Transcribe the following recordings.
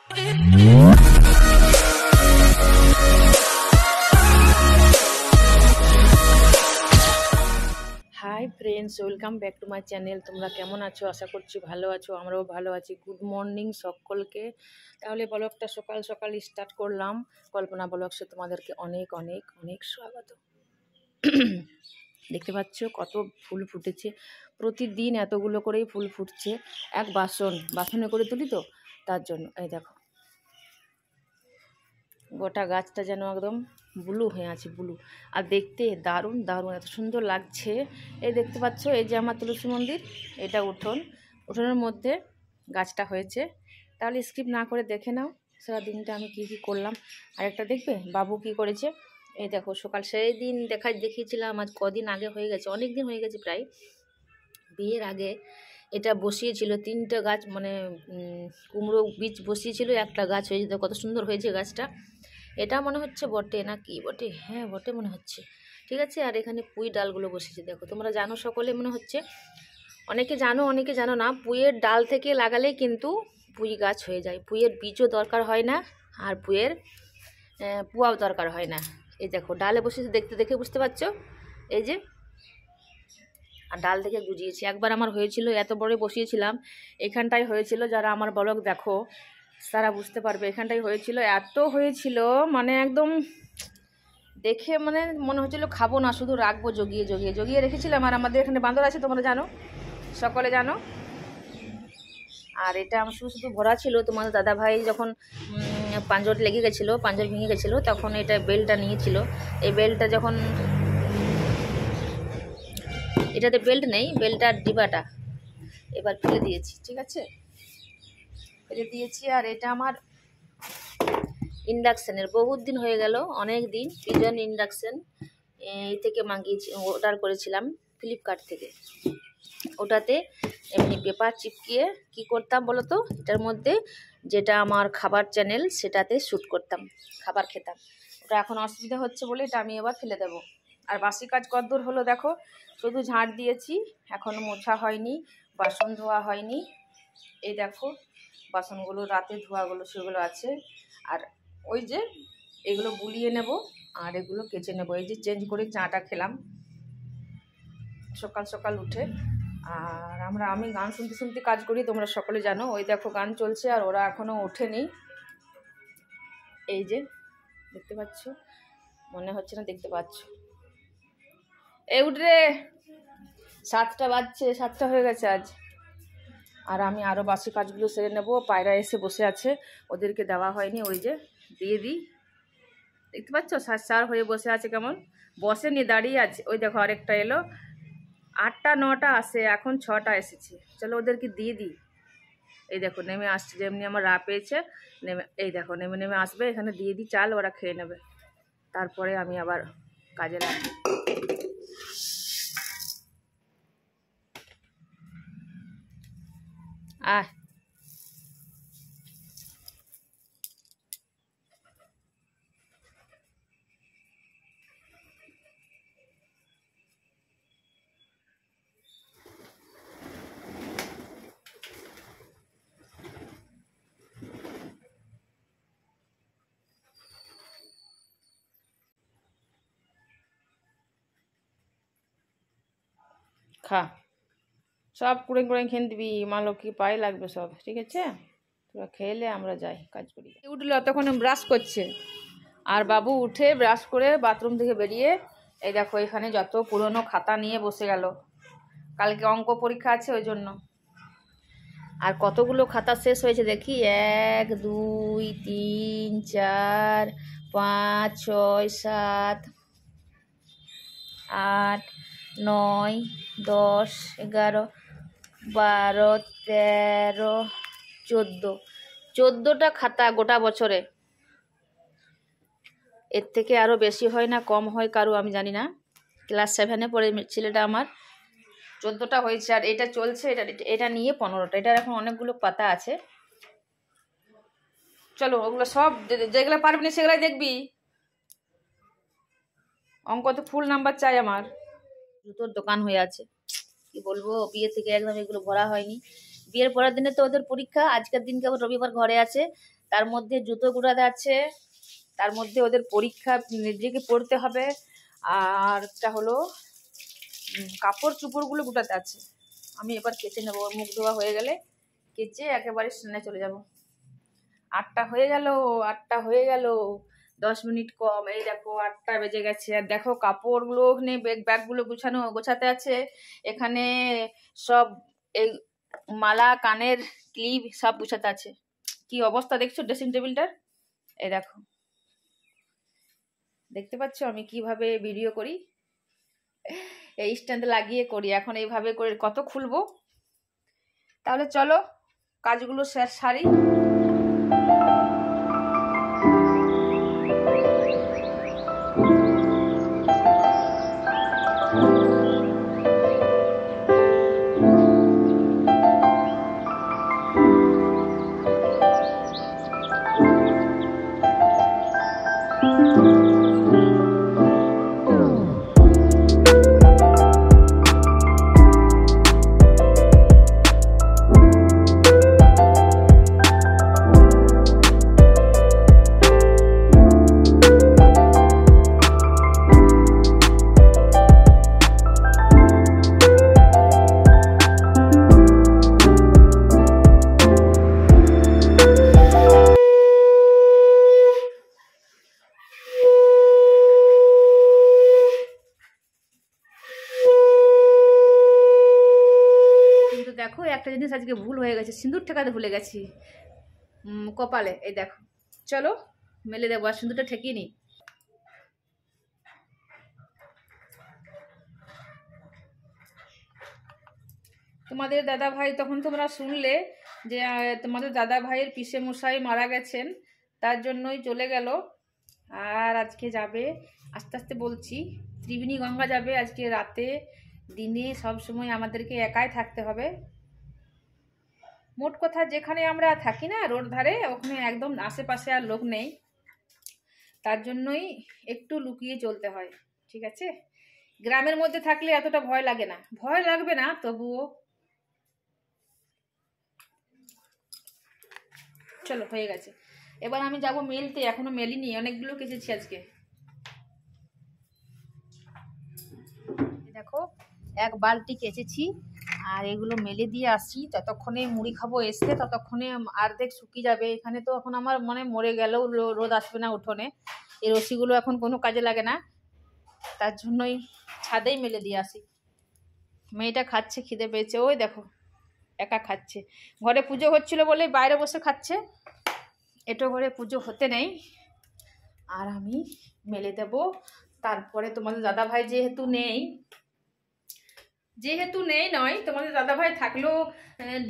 Hi friends, welcome back to my channel. তোমরা কেমন আছো? আশা করছি ভালো আছো, আমরাও ভালো আছি। গুড মর্নিং সকলকে। তাহলে ব্লগটা সকাল সকাল স্টার্ট করলাম। কল্পনা ব্লগসে তোমাদেরকে অনেক অনেক অনেক স্বাগত। দেখতে পাচ্ছ কত ফুল ফুটেছে, প্রতিদিন এতগুলো করেই ফুল ফুটছে। এক বাসনে করে তুলি তো, তার জন্য এই দেখো গোটা গাছটা যেন একদম ব্লু হয়ে আছে, ব্লু। আর দেখতে দারুণ দারুণ, এত সুন্দর লাগছে। এই দেখতে পাচ্ছ, এই যে আমার তুলসী মন্দির, এটা উঠোনের মধ্যে গাছটা হয়েছে। তাহলে স্কিপ না করে দেখে নাও সারা দিনটা আমি কি কি করলাম। আরেকটা দেখবে বাবু কি করেছে। এই দেখো সকাল সেই দিন দেখিয়েছিলাম, আজ কদিন আগে হয়ে গেছে, অনেক দিন হয়ে গেছে, প্রায় বিয়ের আগে এটা বসিয়েছিল। 3টা গাছ, মানে কুমড়ো বীজ বসিয়েছিল, একটা গাছ হয়ে যেত। কত সুন্দর হয়েছে গাছটা। এটা মনে হচ্ছে বটে, না কি বটে? হ্যাঁ বটে মনে হচ্ছে। ঠিক আছে। আর এখানে পুঁই ডালগুলো বসেছে, দেখো তোমরা জানো সকলে মনে হচ্ছে, অনেকে জানো অনেকে জানো না। পুঁইয়ের ডাল থেকে লাগালেই কিন্তু পুঁই গাছ হয়ে যায়। পুঁইয়ের বীজও দরকার হয় না, আর পুঁইয়ের পুয়াও দরকার হয় না। এই দেখো ডালে বসেছে, দেখে বুঝতে পারছো। এই যে, আর ডাল থেকে গুজিয়েছি। একবার আমার হয়েছিল, এত বড় বসিয়েছিলাম, এখানটাই হয়েছিল। যারা আমার ব্লগ দেখো তারা বুঝতে পারবে, এখানটাই হয়েছিল, এত হয়েছিল, মানে একদম দেখে মানে মনে হচ্ছিল খাবো না, শুধু রাখবো, জগিয়ে রেখেছিলাম। আর আমাদের এখানে বান্দর আছে, তোমরা জানো, সকলে জানো। আর এটা আমার শুধু ভরা ছিল। তোমাদের দাদাভাই যখন পাঁজর লেগে গেছিলো, পাঁজর ভেঙে গেছিলো, তখন এটা বেলটা নিয়েছিল। এই বেলটা যখন, এটাতে বেল্ট নেই, বেল্টার ডিবাটা এবার ফেলে দিয়েছি। ঠিক আছে, ফেলে দিয়েছি। আর এটা আমার ইন্ডাকশানের, বহুত দিন হয়ে গেল, অনেক দিন। পিজন ইন্ডাকশান এই থেকে মাগিয়েছি, অর্ডার করেছিলাম ফ্লিপকার্ট থেকে। ওটাতে এমনি পেপার চিপকিয়ে কি করতাম বলো তো, এটার মধ্যে যেটা আমার খাবার চ্যানেল সেটাতে শ্যুট করতাম, খাবার খেতাম। ওটা এখন অসুবিধা হচ্ছে বলে এটা আমি এবার ফেলে দেবো। আর বাসি কাজ কতদূর হলো দেখো, শুধু ঝাঁট দিয়েছি, এখনও মোছা হয়নি, বাসন ধোয়া হয়নি। এই দেখো বাসনগুলো রাতে ধোয়াগুলো সেগুলো আছে। আর ওই যে এগুলো বুলিয়ে নেব, আর এগুলো কেচে নেব। এই যে চেঞ্জ করে চাটা খেলাম সকাল সকাল উঠে। আর আমি গান শুনতে শুনতে কাজ করি, তোমরা সকলে জানো। ওই দেখো গান চলছে, আর ওরা এখনও ওঠেনি। এই যে দেখতে পাচ্ছ, মনে হচ্ছে না দেখতে পাচ্ছ। এই উঠ রে, 7টা বাজছে, 7টা হয়ে গেছে আজ। আর আমি আরও বাসি কাজগুলো সেরে নেব। পায়রা এসে বসে আছে, ওদেরকে দেওয়া হয়নি, ওই যে দিয়ে দিই। দেখতে পাচ্ছ সার হয়ে বসে আছে, কেমন বসেনি, দাঁড়িয়ে আছে। ওই দেখো আরেকটা এলো, 8টা 9টা আসে, এখন 6টা এসেছে। চলো ওদেরকে দিয়ে দিই। এই দেখো নেমে আসছে, যেমনি আমার রা পেয়েছে নেমে, এই দেখো নেমে আসবে, এখানে দিয়ে দিই চাল, ওরা খেয়ে নেবে। তারপরে আমি আবার কাজে লাগবো। আহ খা, সব কুড়ে খেয়ে দিবি, মা লক্ষ্মী পায়ে লাগবে সব। ঠিক আছে, তোরা খেলে আমরা যাই কাজ করি। উঠলো তখন ব্রাশ করছে, আর বাবু উঠে ব্রাশ করে বাথরুম থেকে বেরিয়ে এই দেখো এখানে যত পুরনো খাতা নিয়ে বসে গেল। কালকে অঙ্ক পরীক্ষা আছে ওই জন্য। আর কতগুলো খাতা শেষ হয়েছে দেখি, 1 2 3 4 5 6 7 8 9 10 11 12 13 14টা খাতা গোটা বছরে। এর থেকে আরও বেশি হয় না কম হয় কারো, আমি জানি না। ক্লাস 7-এ পড়ে ছেলেটা আমার। 14টা হয়েছে, আর এটা চলছে, এটা নিয়ে 15টা। এটার এখন অনেকগুলো পাতা আছে। চলো ওগুলো সব, যেগুলো পারবি না সেগুলাই দেখবি। অঙ্ক তো ফুল নাম্বার চাই আমার। জুতোর দোকান হয়ে আছে, কি বলবো, বিয়ে থেকে একদম এগুলো ভরা হয়নি। বিয়ের পরের দিনে তো ওদের পরীক্ষা, আজকের দিনকে আবার রবিবার ঘরে আছে, তার মধ্যে জুতো গুড়াতে আছে, তার মধ্যে ওদের পরীক্ষা নিজেকে পড়তে হবে, আর একটা হলো কাপড় চোপড়গুলো গুটাতে আছে। আমি এবার কেচে নেবো, মুখ ধোয়া হয়ে গেলে কেচে একেবারে স্নানে চলে যাব। 8টা হয়ে গেল, 8টা হয়ে গেল, 10 মিনিট কম। এই দেখো 8টা বেজে গেছে। আর দেখো কাপড়গুলো ওখানে ব্যাগগুলো গোছাতে আছে। এখানে সব এই মালা, কানের ক্লিপ সব গুছাতে আছে। কি অবস্থা দেখছো ড্রেসিং টেবিলটার? এই দেখো, দেখতে পাচ্ছ আমি কিভাবে ভিডিও করি? এই স্ট্যান্ডে লাগিয়ে করি। এখন এইভাবে করে কত খুলবো? তাহলে চলো কাজগুলো সারি। দেখো একটা জিনিস আজকে ভুল হয়ে গেছে, সিঁদুর ঠেকাতে ভুলে গেছি কপালে। এই দেখো, চলো মেলে দেবো, আর সিঁদুরটা ঠেকিয়ে নি। তোমাদের দাদা ভাই, তখন তোমরা শুনলে যে তোমাদের দাদা ভাইয়ের পিসে মশাই মারা গেছেন, তার জন্যই চলে গেল। আর আজকে যাবে, আস্তে আস্তে বলছি, ত্রিবেণী গঙ্গা যাবে আজকে রাতে। দিনে সব সময় আমাদেরকে একাই থাকতে হবে। মোট কথা যেখানে আমরা থাকি না রোড ধারে, ওখানে একদম আশেপাশে আর লোক নেই, তার জন্যই একটু লুকিয়ে চলতে হয়, ঠিক আছে? গ্রামের মধ্যে থাকলে এতটা ভয় লাগে না, ভয় লাগবে না তবুও। চলো হয়ে গেছে, এবার আমি যাব মেলতে, এখনো মেলিনি, অনেকগুলো কেচেছি আজকে। দেখো 1 বালতি কেচেছি, আর এগুলো মেলে দিয়ে আসি। ততক্ষণে মুড়ি খাবো এসে, ততক্ষণে অর্ধেক শুকিয়ে যাবে। এখানে তো এখন আমার মানে মরে গেলেও রোদ আসবে না উঠোনে, এই রশিগুলো এখন কোনো কাজে লাগে না, তার জন্যই ছাদেই মেলে দিয়ে আসি। মেয়েটা খাচ্ছে, খিদে পেয়েছে, ওই দেখো একা খাচ্ছে। ঘরে পুজো হচ্ছিল বলে বাইরে বসে খাচ্ছে, এটো ঘরে পুজো হতে নেই। আর আমি মেলে দেব। তারপরে তোমাদের দাদা ভাই যেহেতু নেই নয়, তোমাদের দাদা ভাই থাকলেও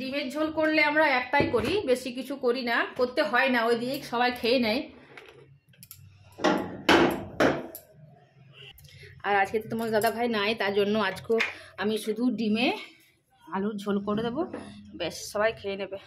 ডিমের ঝোল করলে আমরা একটাই করি, বেশি কিছু করি না, করতে হয় না, ওই দিয়ে সবাই খেয়ে নেয়। আর আজকে তো তোমাদের দাদা ভাই নাই, তার জন্য আজকে আমি শুধু ডিমে আলুর ঝোল করে দেবো, বেশ সবাই খেয়ে নেবে।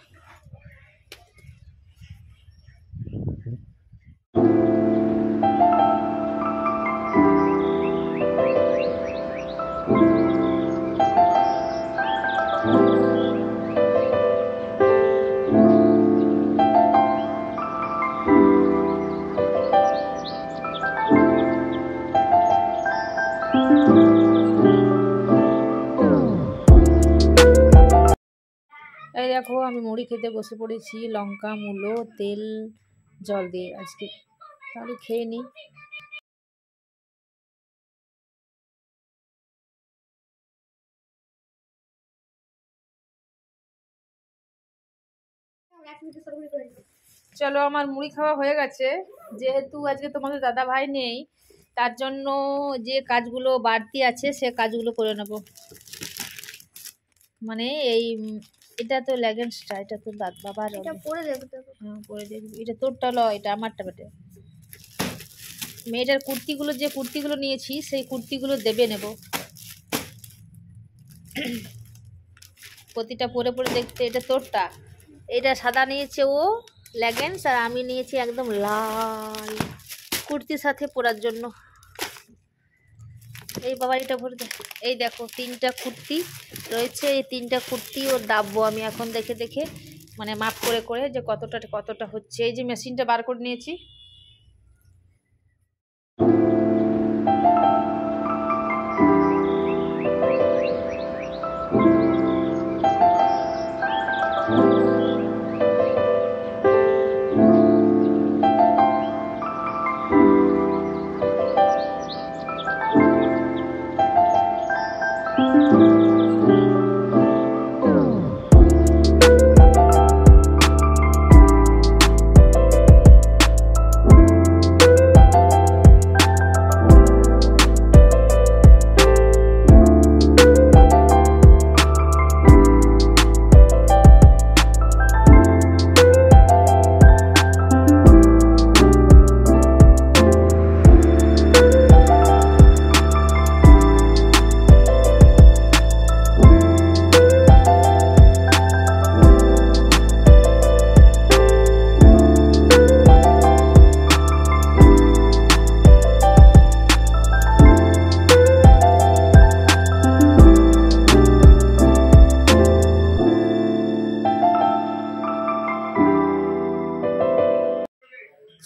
এই দেখো আমি মুড়ি খেতে বসে পড়েছি, লঙ্কা, মূলো, তেল, জল দিয়ে আজকে। তাহলে খেয়ে নিই। চলো আমার মুড়ি খাওয়া হয়ে গেছে। যেহেতু আজকে তোমাদের দাদা ভাই নেই, তার জন্য যে কাজগুলো বাড়তি আছে সে কাজগুলো করে নেব। মানে এই এটা তো লেগেন্সটা, এটা তো বাবার, এটা পরে দেবো। হ্যাঁ পরে দেখবি, এটা তোরটা লয়, এটা আমারটা বেটে। মেয়েটার কুর্তিগুলো, যে কুর্তিগুলো নিয়েছি সেই কুর্তিগুলো দেবে নেব, প্রতিটা পরে পরে দেখতে। এটা তোরটা, এটা সাদা নিয়েছে ও লেগেন্স, আর আমি নিয়েছি একদম লাল কুর্তির সাথে পরার জন্য। এই বাবা এটা ভরে দে। এই দেখো 3টা কুর্তি রয়েছে, এই 3টা কুর্তি ওর দাববো আমি এখন দেখে দেখে, মানে মাপ করে করে যে কতটা কতটা হচ্ছে। এই যে মেশিনটা বার করে নিয়েছি।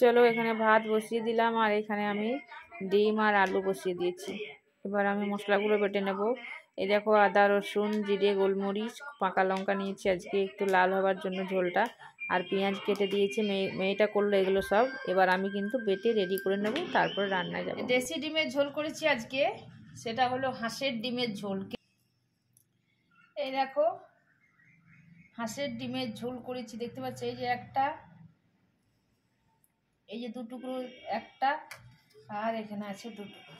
চলো এখানে ভাত বসিয়ে দিলাম, আর এখানে আমি ডিম আর আলু বসিয়ে দিয়েছি। এবার আমি মশলাগুলো বেটে নেব। এই দেখো আদা রসুন জিরে গোলমরিচ পাকা লঙ্কা নিয়েছি আজকে একটু লাল হওয়ার জন্য ঝোলটা, আর পেঁয়াজ কেটে দিয়েছি। মেয়েটা করলো এগুলো সব। এবার আমি কিন্তু বেটে রেডি করে নেব, তারপরে রান্নায় যাব। দেশি ডিমের ঝোল করেছি আজকে, সেটা হলো হাঁসের ডিমের ঝোল। এই দেখো হাঁসের ডিমের ঝোল করেছি, দেখতে পাচ্ছ? এই যে একটা, এই যে দুটুকরো একটা, আর এখানে আছে দুটুকরো,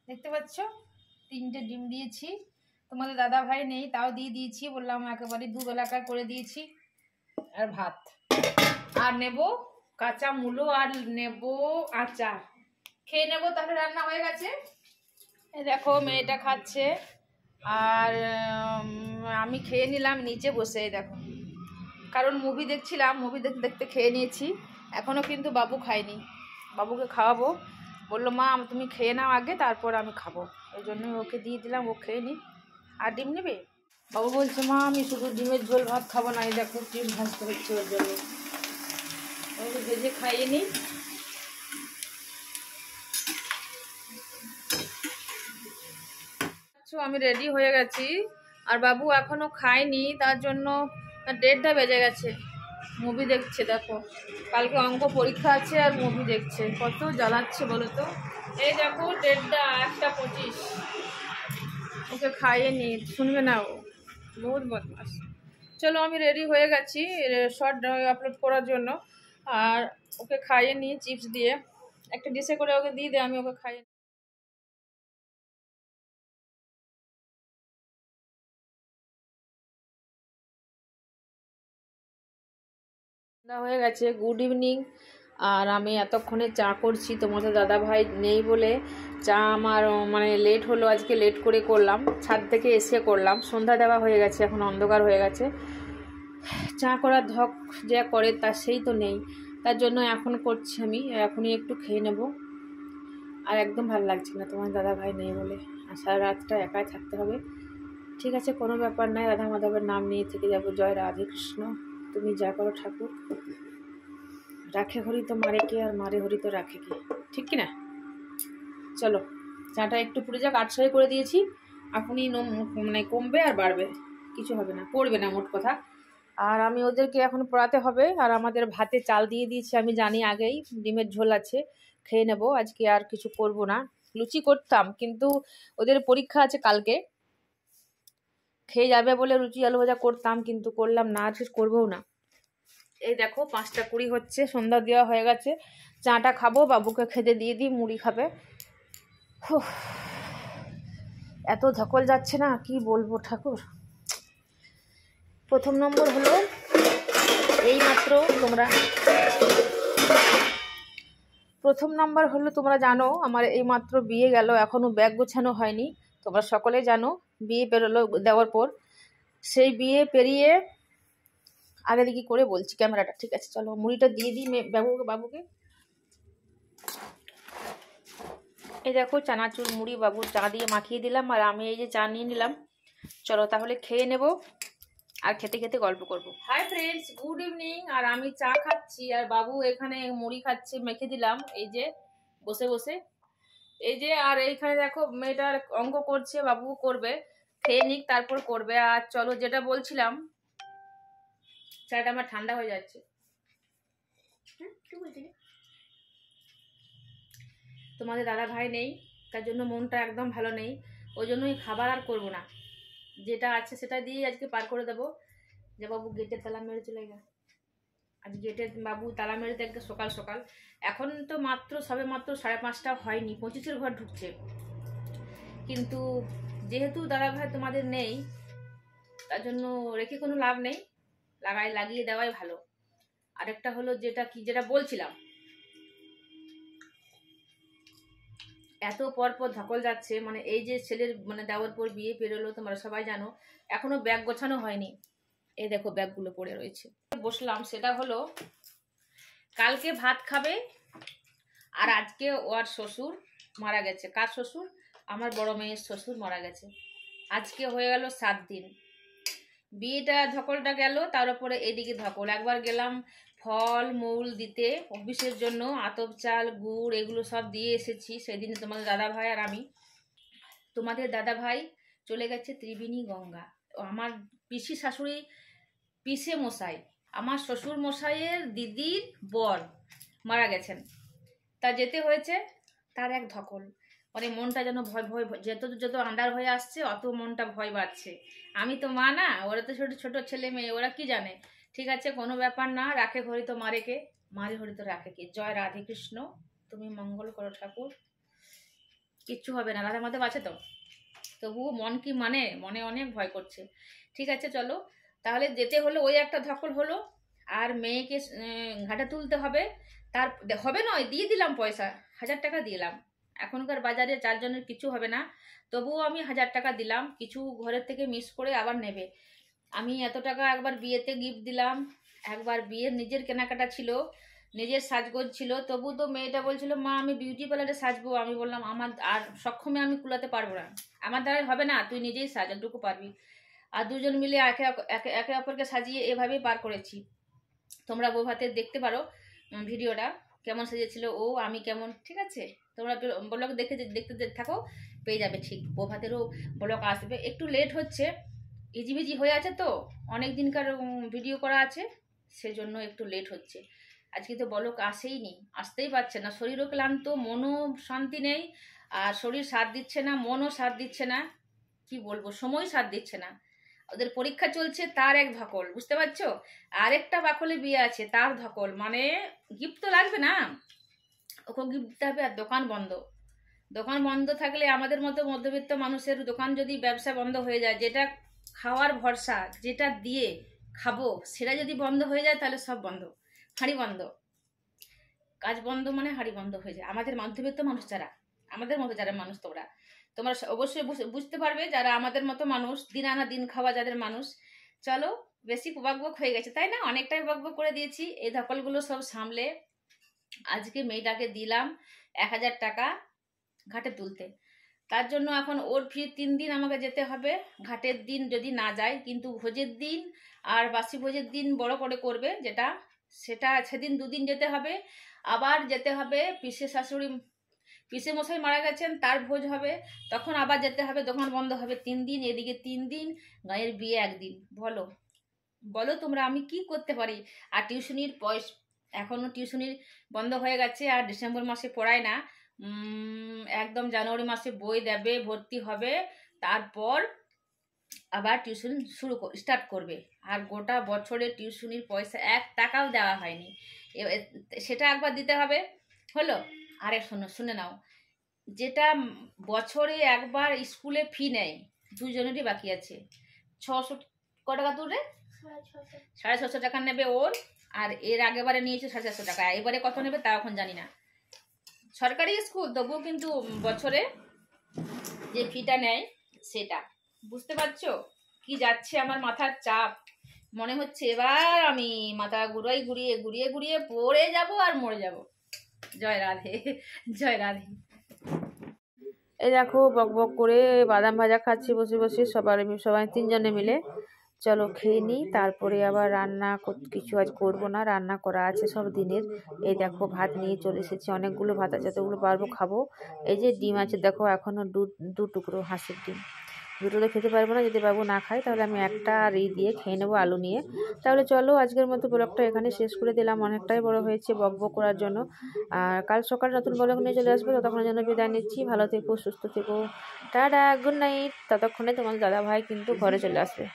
দেখতে পাচ্ছ? 3টে ডিম দিয়েছি। তোমাদের দাদা ভাই নেই, তাও দিয়ে দিয়েছি, বললাম একেবারে দুবেলাকার করে দিয়েছি। আর ভাত, আর নেব কাঁচা মূলো, আর নেব আচার। খেয়ে নেব, তাহলে রান্না হয়ে গেছে। এই দেখো মেয়েটা খাচ্ছে, আর আমি খেয়ে নিলাম নিচে বসে। দেখো, কারণ মুভি দেখছিলাম, মুভি দেখতে দেখতে খেয়ে নিয়েছি। এখনও কিন্তু বাবু খায়নি, বাবুকে খাওয়াবো। বললো মা তুমি খেয়ে নাও আগে, তারপর আমি খাবো। ওই জন্য ওকে দিয়ে দিলাম, ও খেয়ে নি। আর ডিম নেবে? বাবু বলছে মা আমি শুধু ডিমের ঝোল ভাত খাবো না। এই দেখো ডিম ভাজতে হচ্ছে ওর জন্য, ওকে ভেজে খাইয়ে নি। আমি রেডি হয়ে গেছি, আর বাবু এখনো খায়নি, তার জন্য 1:30টা বেজে গেছে। মুভি দেখছে। দেখো কালকে অঙ্ক পরীক্ষা আছে, আর মুভি দেখছে। কত জ্বালাচ্ছে বলো তো। এই দেখো 1:30, 1:25। ওকে খাইয়ে নি, শুনবে না ও, বহুত বদমাস। চলো আমি রেডি হয়ে গেছি শর্ট আপলোড করার জন্য, আর ওকে খাইয়ে নি চিপস দিয়ে। একটা ডিশে করে ওকে দিয়ে দে, আমি ওকে খাইয়ে। হয়ে গেছে। Good evening. আর আমি এতক্ষণে চা করছি, তোমাদের দাদা ভাই নেই বলে চা আমার মানে লেট হলো, আজকে লেট করে করলাম, ছাদ থেকে এসে করলাম। সন্ধ্যা দেওয়া হয়ে গেছে, এখন অন্ধকার হয়ে গেছে। চা করার ধক যে করে তার সেই তো নেই, তার জন্য এখন করছি আমি। এখনই একটু খেয়ে নেব। আর একদম ভালো লাগছে না তোমার দাদা ভাই নেই বলে, আর সারা রাতটা একাই থাকতে হবে। ঠিক আছে, কোনো ব্যাপার নয়, রাধা মাধবের নাম নিয়ে থেকে যাবো। জয় রাধে কৃষ্ণ, তুমি যা করো ঠাকুর। রাখে হরি তো মারে কে, আর মারে হরি তো রাখে কে, ঠিক কি না? চলো চাটা একটু পুড়ে যাক, 800 করে দিয়েছি। এখনই মানে কমবে আর বাড়বে, কিছু হবে না, পড়বে না মোট কথা। আর আমি ওদেরকে এখন পড়াতে হবে। আর আমাদের ভাতে চাল দিয়ে দিয়েছি, আমি জানি আগেই। ডিমের ঝোল আছে, খেয়ে নেব আজকে, আর কিছু করব না। লুচি করতাম, কিন্তু ওদের পরীক্ষা আছে কালকে, খেয়ে যাবে বলে লুচি আলু ভাজা করতাম, কিন্তু করলাম না, আর করবও না। এই দেখো 5:20 হচ্ছে, সন্ধ্যা দেওয়া হয়ে গেছে। চাটা খাবো, বাবুকে খেতে দিয়ে দিই, মুড়ি খাবে। এত ধকল যাচ্ছে না, কি বলবো ঠাকুর। প্রথম নম্বর হলো এইমাত্র তোমরা জানো আমার এইমাত্র বিয়ে গেল, এখনো ব্যাগ গোছানো হয়নি। তোমরা সকলে জানো বিয়ে পেরোলো দেওয়ার পর। সেই বিয়ে পেরিয়ে আগে দিকে করে বলছি ক্যামেরাটা, ঠিক আছে? চলো মুড়িটা দিয়ে দিই বাবুকে। এই দেখো চানাচুর মুড়ি বাবুর চা দিয়ে মাখিয়ে দিলাম, আর আমি এই যে চা নিয়ে নিলাম। চলো তাহলে খেয়ে নেব, আর খেতে খেতে গল্প করব। Hi friends, good evening. আর আমি চা খাচ্ছি আর বাবু এখানে মুড়ি খাচ্ছে, মেখে দিলাম এই যে বসে বসে। এই যে আর এইখানে দেখো মেয়েটার অঙ্ক করছে, বাবু করবে, খেয়ে নিক তারপর করবে। আর চলো যেটা বলছিলাম, চাটা আমার ঠান্ডা হয়ে যাচ্ছে। তোমাদের দাদা ভাই নেই, তার জন্য মনটা একদম ভালো নেই, ওই জন্যই খাবার আর করবো না, যেটা আছে সেটা দিয়েই আজকে পার করে দেবো। যে বাবু গেটে তালা মেরে চলে গেল, আজ গেটে বাবু তালা মেরে দেখবে সকাল সকাল। এখন তো মাত্র সবে মাত্র 5:30 হয়নি, 25-এর ঘর ঢুকছে। কিন্তু যেহেতু দাদা ভাই তোমাদের নেই, তার জন্য রেখে কোনো লাভ নেই, লাগিয়ে দেওয়াই ভালো। আরেকটা হলো যেটা বলছিলাম, এত পর ধকল যাচ্ছে, মানে এই যে ছেলের মানে দেওয়ার পর বিয়ে পেরোলো, তোমরা সবাই জানো, এখনো ব্যাগ গোছানো হয়নি। এই দেখো ব্যাগগুলো পড়ে রয়েছে। বসলাম সেটা হলো, কালকে ভাত খাবে আর আজকে ওর শ্বশুর মারা গেছে। কার শ্বশুর? আমার বড় মেয়ের শ্বশুর মারা গেছে। আজকে হয়ে গেল 7 দিন। বিয়েটা ধকলটা গেল, তার উপরে এদিকে ধকল। একবার গেলাম ফল মূল দিতে অফিসের জন্য, আতপ চাল গুড় এগুলো সব দিয়ে এসেছি সেদিন। তোমাদের দাদা ভাই আর আমি, তোমাদের দাদা ভাই চলে গেছে ত্রিবেণী গঙ্গা। আমার পিসি শাশুড়ি, পিসে মশাই, আমার শ্বশুর মশাইয়ের দিদির বর মারা গেছেন, তা যেতে হয়েছে। তার এক ধকল, মানে মনটা যেন ভয় ভয়, যত আন্ডার হয়ে আসছে অত মনটা ভয় বাড়ছে। আমি তো মা না, ওরা তো ছোট ছোট ছেলে মেয়ে, ওরা কি জানে। ঠিক আছে, কোনো ব্যাপার না, রাখে ঘড়ি তো মারে কে, মারে ঘড়ি তো রাখে কে। জয় রাধে কৃষ্ণ, তুমি মঙ্গল করো ঠাকুর, কিচ্ছু হবে না, রাধা মাধব আছে তো। তবুও মন কি মনে অনেক ভয় করছে। ঠিক আছে চলো, তাহলে যেতে হলো, ওই একটা ধকল হলো। আর মেয়েকে ঘাটে তুলতে হবে, তার হবে নয়, দিয়ে দিলাম পয়সা, 1000 টাকা দিলাম। এখনকার বাজারে 4 জনের কিছু হবে না, তবুও আমি 1000 টাকা দিলাম। কিছু ঘরের থেকে মিস করে আবার নেবে। আমি এত টাকা একবার বিয়েতে গিফট দিলাম, একবার বিয়ের নিজের কেনাকাটা ছিল, নিজের সাজগোজ ছিল। তবু তো মেয়েটা বলছিল মা আমি বিউটি পার্লারে সাজবো। আমি বললাম আমার আর সক্ষমে আমি কুলাতে পারবো না, আমার দ্বারা হবে না, তুই নিজেই সাজ, যতটুকু পারবি। আর দুজন মিলে একে অপরকে সাজিয়ে এভাবেই পার করেছি। তোমরা বউ ভাতের দেখতে পারো ভিডিওটা, কেমন সেজেছিল ও, আমি কেমন। ঠিক আছে, তোমরা ব্লগ দেখতে থাকো, পেয়ে যাবে। ঠিক বউ ভাতেরও ব্লগ আসবে, একটু লেট হচ্ছে, ইজিবিজি হয়ে আছে তো, অনেক দিনকার ভিডিও করা আছে, সেজন্য একটু লেট হচ্ছে। আজকে তো ব্লগ আসতেই পারছে না, শরীরও ক্লান্ত, মনও শান্তি নেই। আর শরীর সাথ দিচ্ছে না, মনও সাথ দিচ্ছে না, কি বলবো, সময় সাথ দিচ্ছে না। ওদের পরীক্ষা চলছে, তার এক ধকল, বুঝতে পারছো। আরেকটা বাকলে বিয়ে আছে, তার ধকল, মানে গিফট তো লাগবে না, ওকে গিফট দিতে হবে। আর দোকান বন্ধ থাকলে আমাদের মতো মধ্যবিত্ত মানুষের দোকান যদি ব্যবসা বন্ধ হয়ে যায়, যেটা খাওয়ার ভরসা, যেটা দিয়ে খাবো, সেটা যদি বন্ধ হয়ে যায় তাহলে সব বন্ধ, হাঁড়ি বন্ধ, কাজ বন্ধ, মানে হাঁড়ি বন্ধ হয়ে যায়। আমাদের মধ্যবিত্ত মানুষ যারা, আমাদের মতো যারা মানুষ, তোমরা অবশ্যই বুঝতে পারবে, যারা আমাদের মতো মানুষ, দিন আনা দিন খাওয়া যাদের মানুষ। চলো, বেশি বকবক হয়ে গেছে তাই না, অনেকটাই বকবক করে দিয়েছি। এই ধকলগুলো সব সামলে আজকে মেয়েটাকে দিলাম 1000 টাকা ঘাটে তুলতে। তার জন্য এখন ওর ফির 3 দিন আমাকে যেতে হবে ঘাটের দিন, যদি না যায়। কিন্তু ভোজের দিন আর বাসি ভোজের দিন বড় করে করবে, সেটা সেদিন 2 দিন যেতে হবে। আবার যেতে হবে পিসে মশাই মারা গেছেন, তার ভোজ হবে, তখন আবার যেতে হবে, দোকান বন্ধ হবে 3 দিন, এদিকে 3 দিন, গায়ের বিয়ে 1 দিন। বলো বলো তোমরা আমি কি করতে পারি। আর টিউশনির পয়সা, এখনো টিউশনির বন্ধ হয়ে গেছে, আর ডিসেম্বর মাসে পড়ায় না, একদম জানুয়ারি মাসে বই দেবে, ভর্তি হবে, তারপর আবার টিউশন স্টার্ট করবে। আর গোটা বছরে টিউশনির পয়সা 1 টাকাও দেওয়া হয়নি, সেটা একবার দিতে হবে। হলো, আরে শুনে নাও, যেটা বছরে একবার স্কুলে ফি নেয়, 2 জনেরই বাকি আছে। 600 টাকা তুলে 650 টাকা নেবে ওর, আর এর আগেবারে নিয়েছে 450 টাকা, এবারে কত নেবে তা এখন জানি না। সরকারি স্কুল, তবুও কিন্তু বছরে যে ফিটা নেয় সেটা, বুঝতে পারছো কি যাচ্ছে আমার মাথার চাপ। মনে হচ্ছে এবার আমি মাথা ঘুরিয়ে পড়ে যাব আর মরে যাব। জয় রাধে, জয় রাধে। এই দেখো বক বক করে বাদাম ভাজা খাচ্ছি বসে বসে, সবাই 3 জনে মিলে। চলো খেয়ে নিই, তারপরে আবার রান্না কিছু আজ করবো না, রান্না করা আছে সব দিনের। এই দেখো ভাত নিয়ে চলে এসেছি, অনেকগুলো ভাত আছে, যতগুলো পারবো খাবো। এই যে ডিম আছে দেখো, এখনো দু টুকরো হাঁসের ডিম। দুটো তো খেতে পারবো না, যদি বাবু না খায় তাহলে আমি একটা আর এই দিয়ে খেয়ে নেবো আলু নিয়ে। তাহলে চলো আজকের মতো ব্লগটা এখানে শেষ করে দিলাম, অনেকটাই বড় হয়েছে বক বক করার জন্য। আর কাল সকালে নতুন ব্লগ নিয়ে চলে আসবো, ততক্ষণের জন্য বিদায় নিচ্ছি। ভালো থেকো, সুস্থ থেকো, টাটা, গুড নাইট। ততক্ষণে তোমার দাদা ভাই কিন্তু ঘরে চলে আসবে।